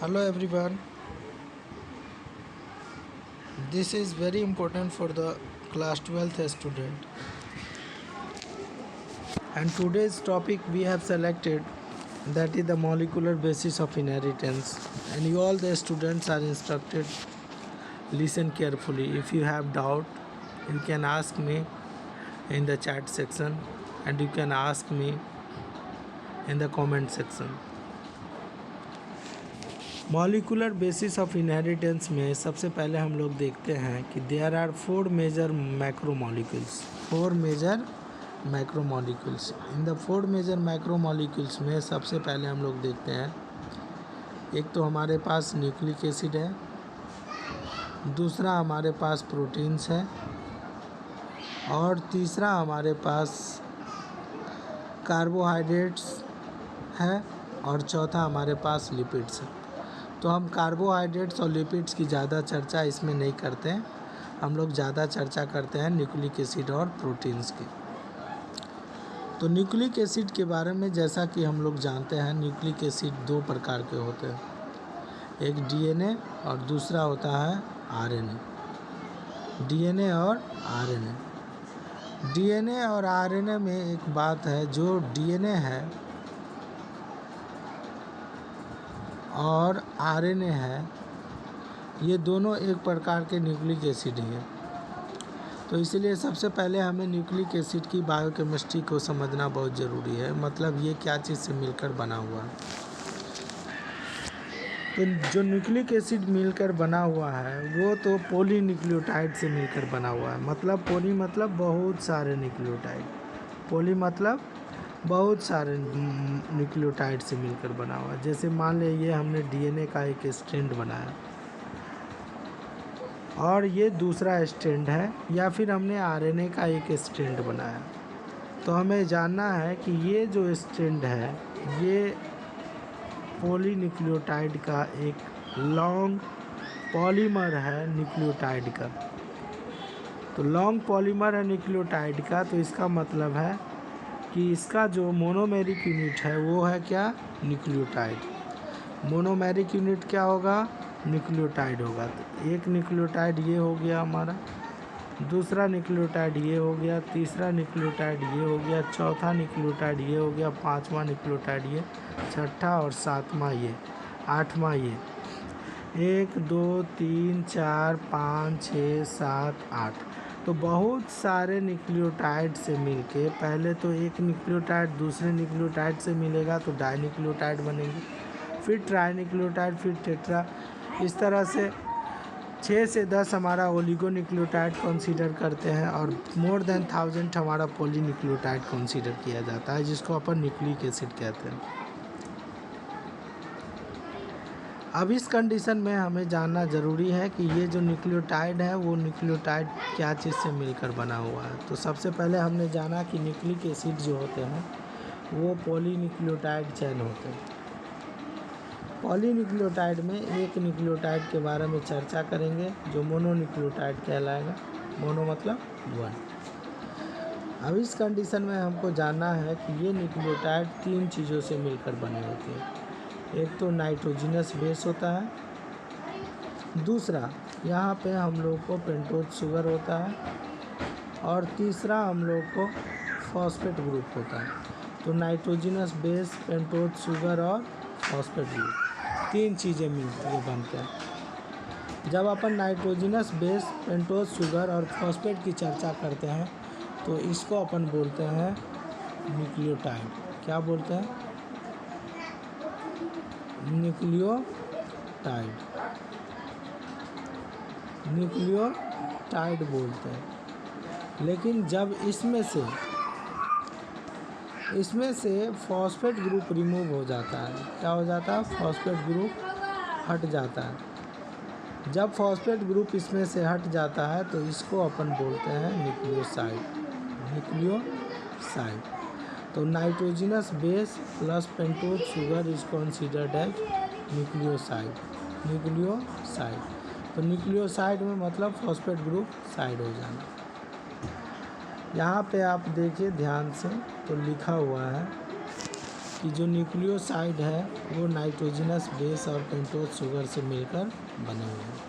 Hello everyone. This is very important for the class 12th student. And today's topic we have selected, that is the molecular basis of inheritance. And you all the students are instructed, listen carefully. If you have doubt, you can ask me in the chat section and you can ask me in the comment section. Molecular basis of inheritance में सबसे पहले हम लोग देखते हैं कि there are four major macromolecules in the four major macromolecules में सबसे पहले हम लोग देखते हैं, एक तो हमारे पास न्यूक्लिक एसिड है, दूसरा हमारे पास प्रोटीन्स है और तीसरा हमारे पास कार्बोहाइड्रेट्स है और चौथा हमारे पास लिपिड्स है। तो हम कार्बोहाइड्रेट्स और लिपिड्स की ज़्यादा चर्चा इसमें नहीं करते हैं, हम लोग ज़्यादा चर्चा करते हैं न्यूक्लिक एसिड और प्रोटीन्स की। तो न्यूक्लिक एसिड के बारे में जैसा कि हम लोग जानते हैं, न्यूक्लिक एसिड दो प्रकार के होते हैं, एक डीएनए और दूसरा होता है आरएनए। डीएनए और आरएनए, डीएनए और आरएनए में एक बात है, जो डीएनए है और आरएनए है, ये दोनों एक प्रकार के न्यूक्लिक एसिड हैं। तो इसलिए सबसे पहले हमें न्यूक्लिक एसिड की बायोकेमिस्ट्री को समझना बहुत ज़रूरी है, मतलब ये क्या चीज़ से मिलकर बना हुआ है। तो जो न्यूक्लिक एसिड मिलकर बना हुआ है वो तो पॉलीन्यूक्लियोटाइड से मिलकर बना हुआ है। मतलब पॉली मतलब बहुत सारे न्यूक्लियोटाइड, पॉली मतलब बहुत सारे न्यूक्लियोटाइड से मिलकर बना हुआ है। जैसे मान लीजिए हमने डीएनए का एक स्ट्रैंड बनाया और ये दूसरा स्ट्रैंड है, या फिर हमने आरएनए का एक स्ट्रैंड बनाया, तो हमें जानना है कि ये जो स्ट्रैंड है ये पॉलीन्यूक्लियोटाइड का एक लॉन्ग पॉलीमर है न्यूक्लियोटाइड का। तो लॉन्ग पॉलीमर है न्यूक्लियोटाइड का, तो इसका मतलब है कि इसका जो मोनोमेरिक यूनिट है वो है क्या, न्यूक्लियोटाइड। मोनोमेरिक यूनिट क्या होगा, न्यूक्लियोटाइड होगा। तो एक न्यूक्लियोटाइड ये हो गया हमारा, दूसरा न्यूक्लियोटाइड ये हो गया, तीसरा न्यूक्लियोटाइड ये हो गया, चौथा न्यूक्लियोटाइड ये हो गया, पांचवा न्यूक्लियोटाइड ये, छठा और सातवां ये, आठवां ये, 1 2 3 4 5 6 7 8। तो बहुत सारे न्यूक्लियोटाइड से मिलके, पहले तो एक न्यूक्लियोटाइड दूसरे न्यूक्लियोटाइड से मिलेगा तो डाइन्यूक्लियोटाइड बनेगी, फिर ट्राइन्यूक्लियोटाइड, फिर टेट्रा, इस तरह से 6 से 10 हमारा ओलिगोन्यूक्लियोटाइड कंसीडर करते हैं और मोर देन 1000 हमारा पॉलीन्यूक्लियोटाइड कंसीडर किया जाता है, जिसको अपन न्यूक्लिक एसिड कहते हैं। अब इस कंडीशन में हमें जानना ज़रूरी है कि ये जो न्यूक्लियोटाइड है वो न्यूक्लियोटाइड क्या चीज़ से मिलकर बना हुआ है। तो सबसे पहले हमने जाना कि न्यूक्लिक एसिड जो होते हैं वो पॉलीन्यूक्लियोटाइड चेन होते हैं। पॉलीन्यूक्लियोटाइड में एक न्यूक्लियोटाइड के बारे में चर्चा करेंगे जो मोनोन्यूक्लियोटाइड कहलाएगा। मोनो मतलब वन। अब इस कंडीशन में हमको जानना है कि ये न्यूक्लियोटाइड 3 चीज़ों से मिलकर बने होते हैं। एक तो नाइट्रोजिनस बेस होता है, दूसरा यहाँ पे हम लोग को पेंटोज शुगर होता है और तीसरा हम लोग को फॉस्फेट ग्रुप होता है। तो नाइट्रोजिनस बेस, पेंटोज शुगर और फॉस्फेट ग्रुप, 3 चीज़ें मिलती है बनते हैं। जब अपन नाइट्रोजिनस बेस, पेंटोज शुगर और फॉस्फेट की चर्चा करते हैं तो इसको अपन बोलते हैं न्यूक्लियोटाइड। क्या बोलते हैं, न्यूक्लियोटाइड, न्यूक्लियोटाइड बोलते हैं। लेकिन जब इसमें से फॉस्फेट ग्रुप रिमूव हो जाता है, क्या हो जाता है, फॉस्फेट ग्रुप हट जाता है। जब फॉस्फेट ग्रुप इसमें से हट जाता है तो इसको अपन बोलते हैं न्यूक्लियोसाइड, न्यूक्लियोसाइड। तो nitrogenous base plus pentose sugar is considered as nucleoside, nucleoside. तो न्यूक्लियोसाइड में मतलब फॉस्फेट ग्रुप साइड हो जाना। यहाँ पे आप देखिए ध्यान से, तो लिखा हुआ है कि जो न्यूक्लियोसाइड है वो नाइट्रोजनस बेस और पेंटोज शुगर से मिलकर बने हुए हैं।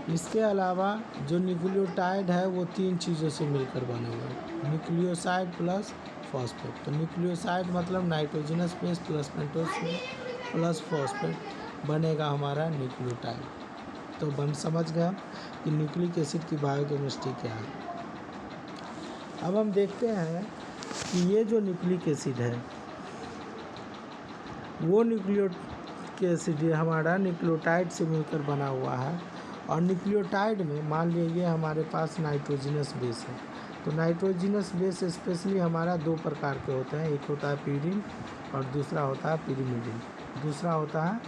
इसके अलावा जो न्यूक्लियोटाइड है वो 3 चीज़ों से मिलकर बने हुए हैं, न्यूक्लियोसाइड प्लस फॉस्फेट। तो न्यूक्लियोसाइड मतलब nitrogenous base plus pentose sugar plus phosphate बनेगा हमारा न्यूक्लियोटाइड। तो समझ गया कि न्यूक्लिक एसिड की बायोकेमिस्ट्री क्या है। अब हम देखते हैं कि ये जो न्यूक्लिक एसिड है वो न्यूक्लिक एसिड हमारा न्यूक्लियोटाइड से मिलकर बना हुआ है। और न्यूक्लियोटाइड में मान लीजिए हमारे पास नाइट्रोजनस बेस है। तो नाइट्रोजनस बेस स्पेशली हमारा 2 प्रकार के होते हैं, एक होता है प्यूरिन और दूसरा होता है पिरिमिडिन, दूसरा होता है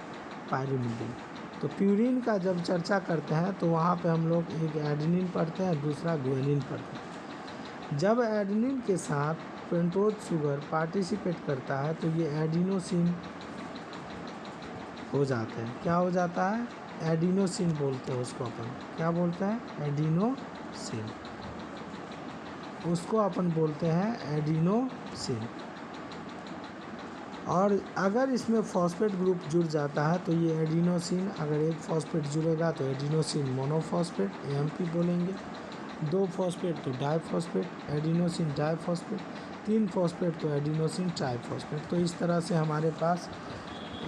पायरिमिडिन। तो प्यूरिन का जब चर्चा करते हैं तो वहाँ पे हम लोग एक एडेनिन पढ़ते हैं, दूसरा ग्वानिन पढ़ते हैं। जब एडेनिन के साथ पेंटोज शुगर पार्टिसिपेट करता है तो ये एडिनोसिन हो जाते हैं। क्या हो जाता है? एडिनोसिन बोलते हैं उसको अपन। क्या बोलते हैं? एडिनोसिन। उसको अपन बोलते हैं एडिनोसिन। और अगर इसमें फॉस्फेट ग्रुप जुड़ जाता है तो ये एडिनोसिन, अगर एक फॉस्फेट जुड़ेगा तो एडिनोसिन मोनोफॉस्फेट एएमपी बोलेंगे, 2 फॉस्फेट तो डाइफॉस्फेट एडिनोसिन डाइफॉस्फेट, 3 फॉस्फेट तो एडिनोसिन ट्राइफॉस्फेट। तो इस तरह से हमारे पास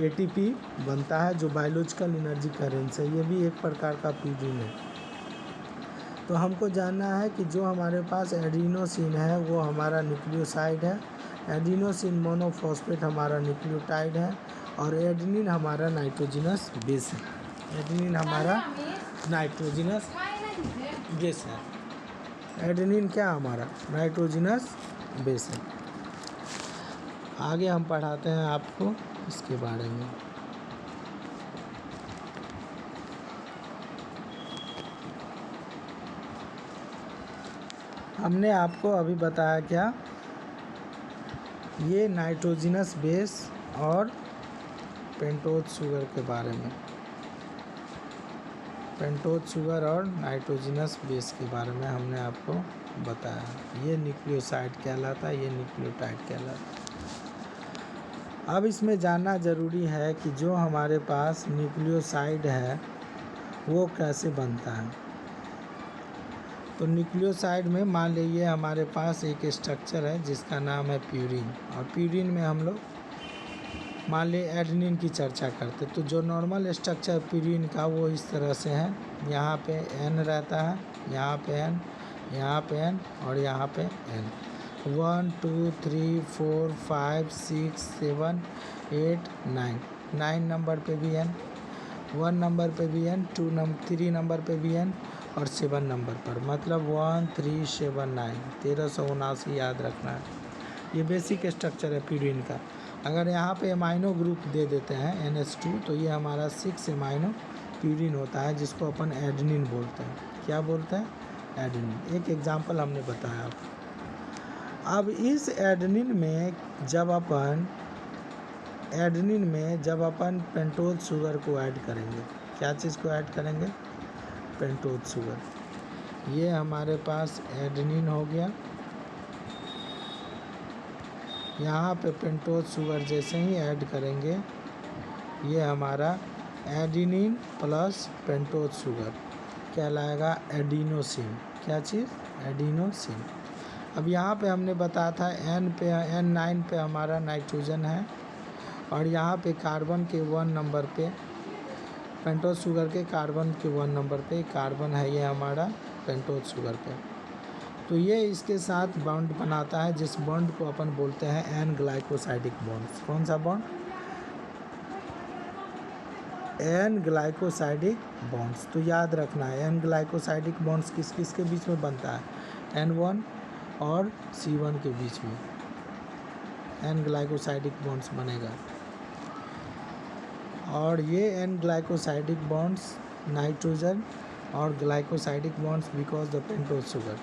एटीपी बनता है जो बायोलॉजिकल एनर्जी करेंट है। ये भी एक प्रकार का प्यूरिन है। तो हमको जानना है कि जो हमारे पास एडिनोसिन है वो हमारा न्यूक्लियोसाइड है, एडिनोसिन मोनोफॉस्फेट हमारा न्यूक्लियोटाइड है और एडेनिन हमारा नाइट्रोजनस बेस है। एडेनिन हमारा नाइट्रोजनस बेस है। एडेनिन क्या हमारा? नाइट्रोजनस बेस है। आगे हम पढ़ाते हैं आपको इसके बारे में। हमने आपको अभी बताया क्या? ये नाइट्रोजनस बेस और पेंटोज शुगर के बारे में, पेंटोज शुगर और नाइट्रोजनस बेस के बारे में हमने आपको बताया। ये न्यूक्लियोसाइड कहलाता है, ये न्यूक्लियोटाइड कहलाता है। अब इसमें जानना ज़रूरी है कि जो हमारे पास न्यूक्लियोसाइड है वो कैसे बनता है। तो न्यूक्लियोसाइड में मान लीजिए हमारे पास एक स्ट्रक्चर है जिसका नाम है प्यूरिन, और प्यूरिन में हम लोग मान लीजिए एडेनिन की चर्चा करते। तो जो नॉर्मल स्ट्रक्चर प्यूरिन का वो इस तरह से है, यहाँ पे N रहता है, यहाँ पे N, यहाँ पे N और यहाँ पे N। 1 2 3 4 5 6 7 8 9, 9 नंबर पे भी N, 1 नंबर पे भी N, 3 नंबर पे भी N और 7 नंबर पर, मतलब 1 3 7 9, 1379 याद रखना है। ये बेसिक स्ट्रक्चर है प्यूरिन का। अगर यहाँ पे एमाइनो ग्रुप दे देते हैं NH2 तो ये हमारा 6 एमाइनो प्यूरिन होता है जिसको अपन एडेनिन बोलते हैं। क्या बोलते हैं? एडेनिन। एक एग्जांपल हमने बताया आपको। अब इस एडेनिन में जब अपन पेंटोज शुगर को ऐड करेंगे, क्या चीज़ को ऐड करेंगे? Pentose sugar. ये हमारे पास एडेनिन हो गया। यहाँ पे पेंटोज शुगर जैसे ही ऐड करेंगे ये हमारा एडेनिन प्लस पेंटोज शुगर कहलाएगा एडिनोसिन। क्या चीज़? एडिनोसिन। अब यहाँ पे हमने बताया था N9 पे हमारा नाइट्रोजन है और यहाँ पे कार्बन के 1 नंबर पे, पेंटोज शुगर के कार्बन के 1 नंबर पे कार्बन है ये हमारा पेंटोज शुगर पे। तो ये इसके साथ बॉन्ड बनाता है जिस बॉन्ड को अपन बोलते हैं एन ग्लाइकोसाइडिक बॉन्ड्स। कौन सा बॉन्ड? N glycosidic bonds. तो याद रखना है एन ग्लाइकोसाइडिक बॉन्ड्स किस किस के बीच में बनता है? N1 और C1 के बीच में एन ग्लाइकोसाइडिक बॉन्ड्स बनेगा। और ये एन ग्लाइकोसाइडिक बॉन्ड्स नाइट्रोजन और glycosidic bonds because the pentose sugar.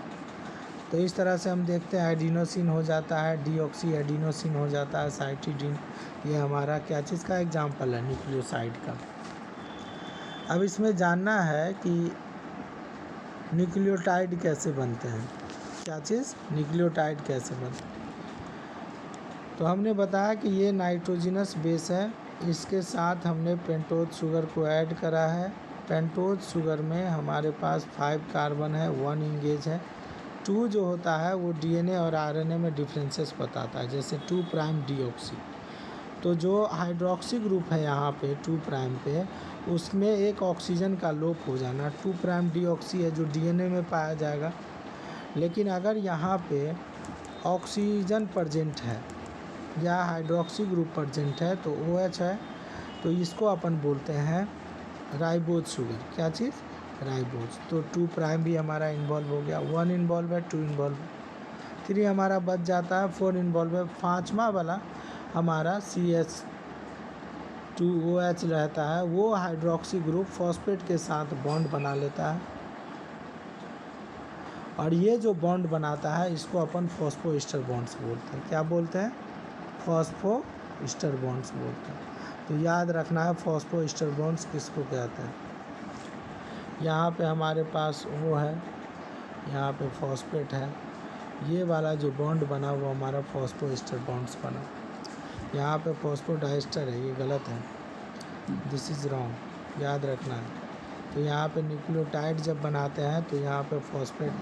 तो इस तरह से हम देखते हैं एडिनोसिन हो जाता है, डीऑक्सी एडिनोसिन हो जाता है, साइटिडीन। ये हमारा क्या चीज़ का एग्जाम्पल है? न्यूक्लियोसाइड का। अब इसमें जानना है कि न्यूक्लियोटाइड कैसे बनते हैं। क्या चीज़? न्यूक्लियोटाइड कैसे बनते हैं। तो हमने बताया कि ये नाइट्रोजिनस बेस है, इसके साथ हमने पेंटोज शुगर को ऐड करा है। पेंटोज शुगर में हमारे पास 5 कार्बन है, 1 इंगेज है। 2 जो होता है वो डीएनए और आरएनए में डिफरेंसेस बताता है, जैसे 2 प्राइम डीऑक्सी। तो जो हाइड्रोक्सी ग्रुप है यहाँ पे 2 प्राइम पे, उसमें एक ऑक्सीजन का लोप हो जाना। 2 प्राइम डीऑक्सी है जो डीएनए में पाया जाएगा। लेकिन अगर यहाँ पे ऑक्सीजन प्रेजेंट है या हाइड्रोक्सी ग्रुप प्रेजेंट है तो OH है, तो इसको अपन बोलते हैं राइबोज शुगर। क्या चीज़? राइबोज। तो 2 प्राइम भी हमारा इन्वॉल्व हो गया, 1 इन्वॉल्व है, 2 इन्वॉल्व है, 3 हमारा बच जाता है, 4 इन्वॉल्व है। 5वां वाला हमारा CH2OH रहता है, वो हाइड्रोक्सी ग्रुप फॉस्फेट के साथ बॉन्ड बना लेता है, और ये जो बॉन्ड बनाता है इसको अपन फॉस्फोइस्टर बॉन्ड्स बोलते हैं। क्या बोलते हैं? फॉस्फोइस्टर बॉन्ड्स बोलते हैं। तो याद रखना है फॉस्फोइस्टर बॉन्ड्स किसको कहते हैं। यहाँ पे हमारे पास वो है, यहाँ पे फॉस्फेट है, ये वाला जो बॉन्ड बना वो हमारा फॉस्फोइस्टर बॉन्ड्स बना। यहाँ पे फॉस्फोडाइस्टर है, ये गलत है, दिस इज़ रॉन्ग, याद रखना है। तो यहाँ पे न्यूक्लियोटाइड जब बनाते हैं तो यहाँ पे फॉस्फेट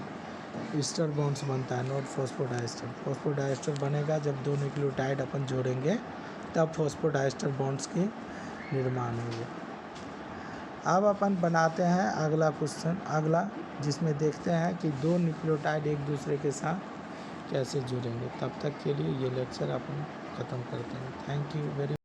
ईस्टर बॉन्ड्स बनता है, नॉट फॉस्फोडाइस्टर। फॉस्फोडाइस्टर बनेगा जब 2 न्यूक्लियोटाइड अपन जोड़ेंगे, तब फॉस्फोडाइस्टर बॉन्ड्स की निर्माण होगा। अब अपन बनाते हैं अगला क्वेश्चन, अगला, जिसमें देखते हैं कि 2 न्यूक्लियोटाइड एक दूसरे के साथ कैसे जुड़ेंगे। तब तक के लिए ये लेक्चर अपन ख़त्म करते हैं। Thank you very